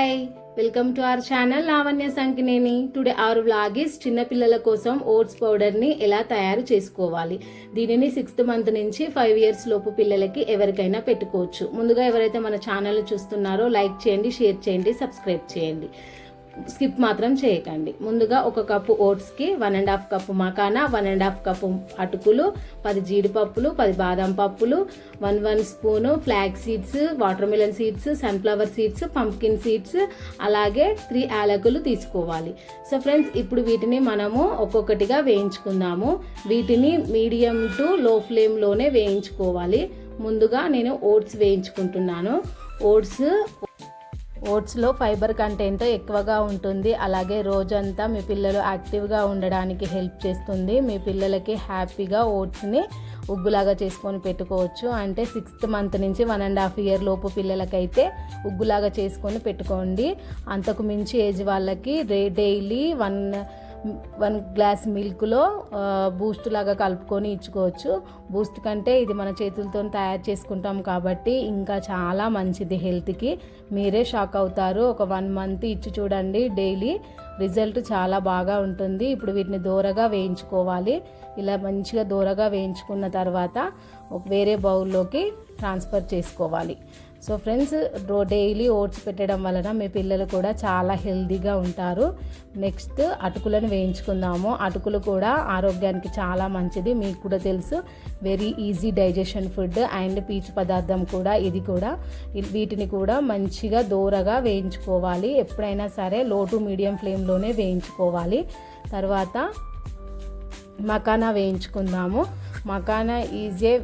Hi, welcome to our channel Lavanya Sankineni. Today our vlog is చిన్న పిల్లల కోసం ఓట్స్ పౌడర్ని ఎలా తయారు చేసుకోవాలి. దీనిని 6th మంత్ నుంచి 5 years లోపు పిల్లలకి ఎవరికైనా పెట్టుకోవచ్చు. ముందుగా ఎవరైతే మన ఛానల్ చూస్తున్నారో లైక్ చేయండి, షేర్ చేయండి, సబ్స్క్రైబ్ చేయండి, స్కిప్ మాత్రం చేయకండి. ముందుగా 1 కప్పు ఓట్స్కి 1.5 కప్పు మకానా, 1.5 కప్పు అటుకులు, 10 జీడిపప్పులు, 10 బాదం పప్పులు, 1 spoon flax seeds, water melon seeds, sunflower seeds, pumpkin seeds, అలాగే 3 యాలకులు తీసుకోవాలి. సో ఫ్రెండ్స్, ఇప్పుడు వీటిని మనము ఒక్కొక్కటిగా వేయించుకుందాము. వీటిని మీడియం టు లో ఫ్లేమ్లోనే వేయించుకోవాలి. ముందుగా నేను ఓట్స్ వేయించుకుంటున్నాను. ఓట్స్లో ఫైబర్ కంటెంట్ ఎక్కువగా ఉంటుంది. అలాగే రోజంతా మీ పిల్లలు యాక్టివ్గా ఉండడానికి హెల్ప్ చేస్తుంది. మీ పిల్లలకి హ్యాపీగా ఓట్స్ని ఉగ్గులాగా చేసుకొని పెట్టుకోవచ్చు. అంటే 6th మంత్ నుంచి 1.5 year లోపు పిల్లలకైతే ఉగ్గులాగా చేసుకొని పెట్టుకోండి. అంతకు మించి ఏజ్ వాళ్ళకి డైలీ 1 గ్లాస్ మిల్క్లో బూస్ట్ లాగా కలుపుకొని ఇచ్చుకోవచ్చు. బూస్ట్ కంటే ఇది మన చేతులతో తయారు చేసుకుంటాం కాబట్టి ఇంకా చాలా మంచిది హెల్త్కి. మీరే షాక్ అవుతారు. ఒక 1 month ఇచ్చి చూడండి, డైలీ రిజల్ట్ చాలా బాగా ఉంటుంది. ఇప్పుడు వీటిని దోరగా వేయించుకోవాలి. ఇలా మంచిగా దోరగా వేయించుకున్న తర్వాత వేరే బౌల్లోకి ట్రాన్స్ఫర్ చేసుకోవాలి. సో ఫ్రెండ్స్, డైలీ ఓట్స్ పెట్టడం వలన మీ పిల్లలు కూడా చాలా హెల్తీగా ఉంటారు. నెక్స్ట్ అటుకులను వేయించుకుందాము. అటుకులు కూడా ఆరోగ్యానికి చాలా మంచిది, మీకు కూడా తెలుసు. Very easy digestion food and పీచు పదార్థం కూడా ఇది కూడా. వీటిని కూడా మంచిగా దోరగా వేయించుకోవాలి. ఎప్పుడైనా సరే లో టు మీడియం ఫ్లేమ్లోనే వేయించుకోవాలి. తర్వాత మకానా వేయించుకుందాము. Makhana is a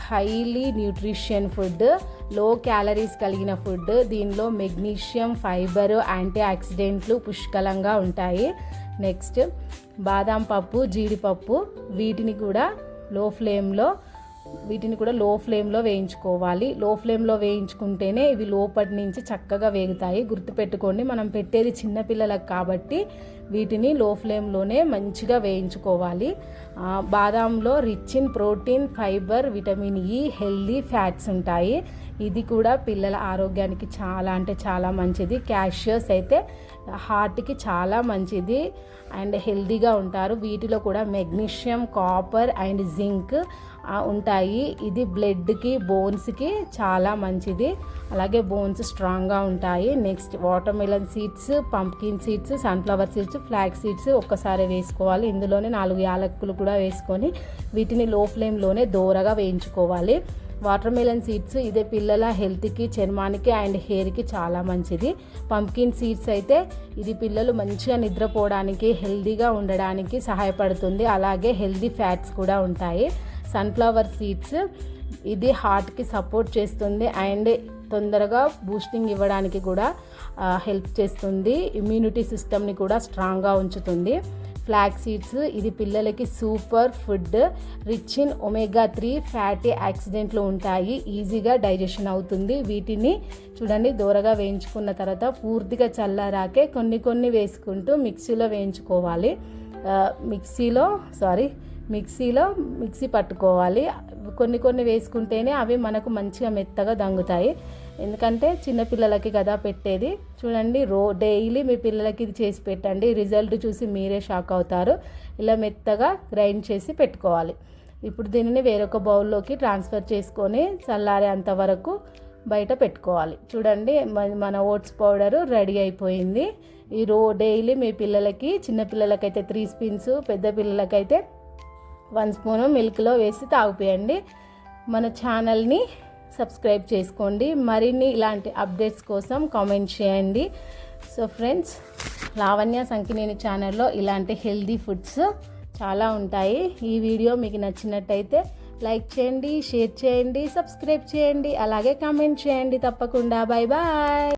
highly nutrition food, low calories కలిగిన ఫుడ్. దీనిలో మెగ్నీషియం, ఫైబర్, యాంటీ ఆక్సిడెంట్లు పుష్కలంగా ఉంటాయి. నెక్స్ట్ బాదం పప్పు, జీడిపప్పు, వీటిని కూడా లో ఫ్లేమ్లో వేయించుకోవాలి. లో ఫ్లేమ్లో వేయించుకుంటేనే ఇవి లోపటి నుంచి చక్కగా వేగుతాయి. గుర్తుపెట్టుకోండి, మనం పెట్టేది చిన్నపిల్లలకు కాబట్టి వీటిని లో ఫ్లేమ్లోనే మంచిగా వేయించుకోవాలి. బాదాంలో rich in protein, fibre, vitamin E, healthy fats ఉంటాయి. ఇది కూడా పిల్లల ఆరోగ్యానికి చాలా అంటే చాలా మంచిది. క్యాషియస్ అయితే హార్ట్కి చాలా మంచిది అండ్ హెల్దీగా ఉంటారు. వీటిలో కూడా మెగ్నీషియం, కాపర్ అండ్ జింక్ ఉంటాయి. ఇది బ్లడ్కి, బోన్స్కి చాలా మంచిది. అలాగే బోన్స్ స్ట్రాంగ్గా ఉంటాయి. Next water melon seeds, pumpkin seeds, sunflower seeds, flax seeds ఒక్కసారి వేసుకోవాలి. ఇందులోనే 4 యాలకులు కూడా వేసుకొని వీటిని లో ఫ్లేమ్లోనే దోరగా వేయించుకోవాలి. వాటర్ మిలన్ సీడ్స్ ఇదే పిల్లల హెల్త్కి, చర్మానికి అండ్ హెయిర్కి చాలా మంచిది. పంప్కిన్ సీడ్స్ అయితే ఇది పిల్లలు మంచిగా నిద్రపోవడానికి, హెల్తీగా ఉండడానికి సహాయపడుతుంది. అలాగే హెల్తీ ఫ్యాట్స్ కూడా ఉంటాయి. సన్ఫ్లవర్ సీడ్స్ ఇది హార్ట్కి సపోర్ట్ చేస్తుంది అండ్ తొందరగా బూస్టింగ్ ఇవ్వడానికి కూడా హెల్ప్ చేస్తుంది. ఇమ్యూనిటీ సిస్టమ్ని కూడా స్ట్రాంగ్గా ఉంచుతుంది. ఫ్లాగ్ సీడ్స్ ఇది పిల్లలకి super food, rich in omega 3 fatty యాక్సిడెంట్లు ఉంటాయి. ఈజీగా డైజెషన్ అవుతుంది. వీటిని చూడండి, దోరగా వేయించుకున్న తర్వాత పూర్తిగా చల్లారాకే కొన్ని వేసుకుంటూ మిక్సీలో వేయించుకోవాలి. మిక్సీ పట్టుకోవాలి. కొన్ని వేసుకుంటేనే అవి మనకు మంచిగా మెత్తగా దంగుతాయి. ఎందుకంటే చిన్నపిల్లలకి కదా పెట్టేది. చూడండి, డైలీ మీ పిల్లలకి ఇది చేసి పెట్టండి. రిజల్ట్ చూసి మీరే షాక్ అవుతారు. ఇలా మెత్తగా గ్రైండ్ చేసి పెట్టుకోవాలి. ఇప్పుడు దీనిని వేరొక బౌల్లోకి ట్రాన్స్ఫర్ చేసుకొని చల్లారే అంతవరకు బయట పెట్టుకోవాలి. చూడండి, మన ఓట్స్ పౌడరు రెడీ అయిపోయింది. డైలీ మీ పిల్లలకి, చిన్నపిల్లలకైతే 3 స్పూన్స్, పెద్ద పిల్లలకైతే 1 స్పూను మిల్క్లో వేసి తాగిపోయండి. మన ఛానల్ని సబ్స్క్రైబ్ చేసుకోండి. మరిన్ని ఇలాంటి అప్డేట్స్ కోసం కామెంట్ చేయండి. సో ఫ్రెండ్స్, లావణ్య సంకినేని ఛానల్లో ఇలాంటి హెల్దీ ఫుడ్స్ చాలా ఉంటాయి. ఈ వీడియో మీకు నచ్చినట్టయితే లైక్ చేయండి, షేర్ చేయండి, సబ్స్క్రైబ్ చేయండి, అలాగే కామెంట్ చేయండి తప్పకుండా. Bye bye.